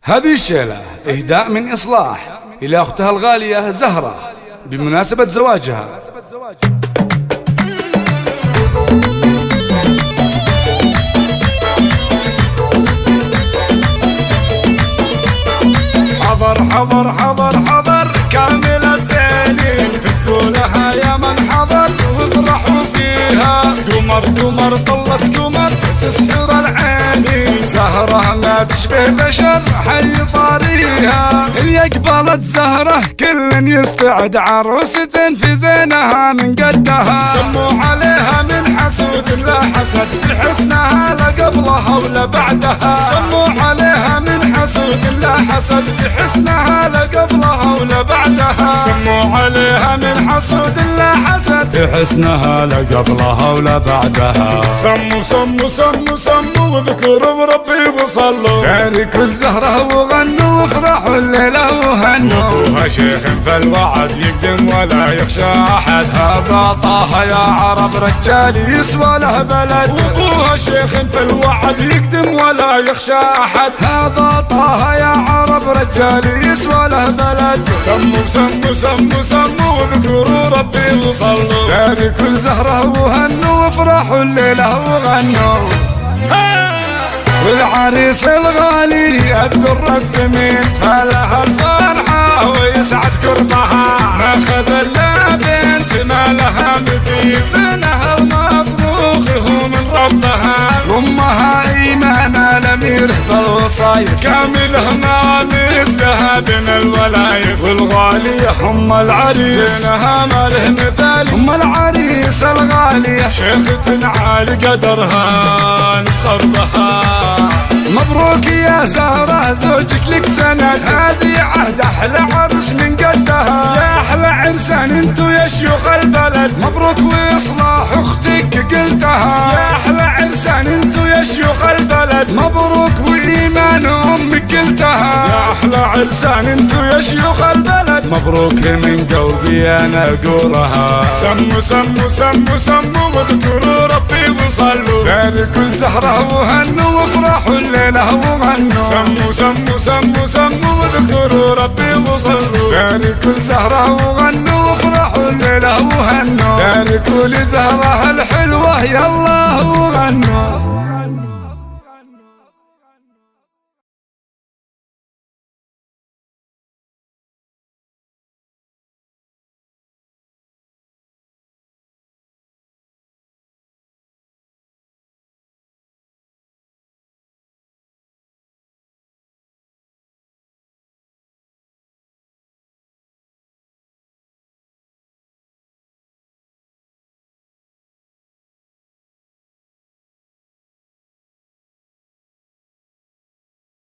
هذه الشيلة إهداء من إصلاح إلى أختها الغالية زهرة بمناسبة زواجها. حضر حضر حضر حضر كامل الزينين فزوا لها يا من حضر وافرحوا فيها. قمر قمر طلت قمر تسحر العينين، زهرة ما تشبه بشر حي طاريها. اللي قبلت زهرة كل يستعد عروسة في زينها من قدها. سموا عليها من حسود لا حسد في حسنها لا قبلها ولا بعدها. سموا عليها من حسود لا حسد في حسنها لا قبلها ولا بعدها. سموا عليها من حسود لا حسد في حسنها لا قبلها ولا بعدها. سموا سموا سموا سموا واذكروا بربي وصلوا، باركوا الزهرة وغنوا وافرحوا الليلة وهنوا. ابوها شيخ فالوعد يقدم ولا يخشى احد، هذا طه يا عرب رجال يسوى له بلد. ابوها شيخ فالوعد يقدم ولا يخشى احد، هذا طه يا عرب رجال يسوى له بلد. سموا سموا سموا سموا واذكروا ربي وصلوا، باركوا الزهرة وهنوا وافرحوا الليلة وغنوا. والعريس الغالي الدر الثمين فلها الفرحة ويسعد كربها. ما خذ الا بنت ما لها مثيل، زينها المفروخ هو من ربها. امها ايمان الامير بالوصايف كامله ما مثلها بين الولايف. والغالية ام العريس زينها ما له مثال، ام العريس الغالية شيخة عالي قدرها نخربها. مبروك يا زهرة زوجك لك سند، هذه عهد احلى عرس من قدها. يا احلى عرسان انتو يا شيوخ البلد، مبروك واصلاح اختك قلتها. يا احلى عرسان انتو يا شيوخ البلد، مبروك وايمان امك قلتها. يا احلى عرسان انتو يا شيوخ البلد، مبروك من قلبي انا قورها. سموا سموا سموا سموا واذكروا ربي وصلوا، باركوا الزهرة وهنوا وافرحوا الليلة وغنوا. سموا سموا سموا سموا واذكروا ربي وصلوا، باركوا الزهرة وغنوا وافرحوا الليلة وهنوا. باركوا لزهرة الحلوة يلا وغنوا.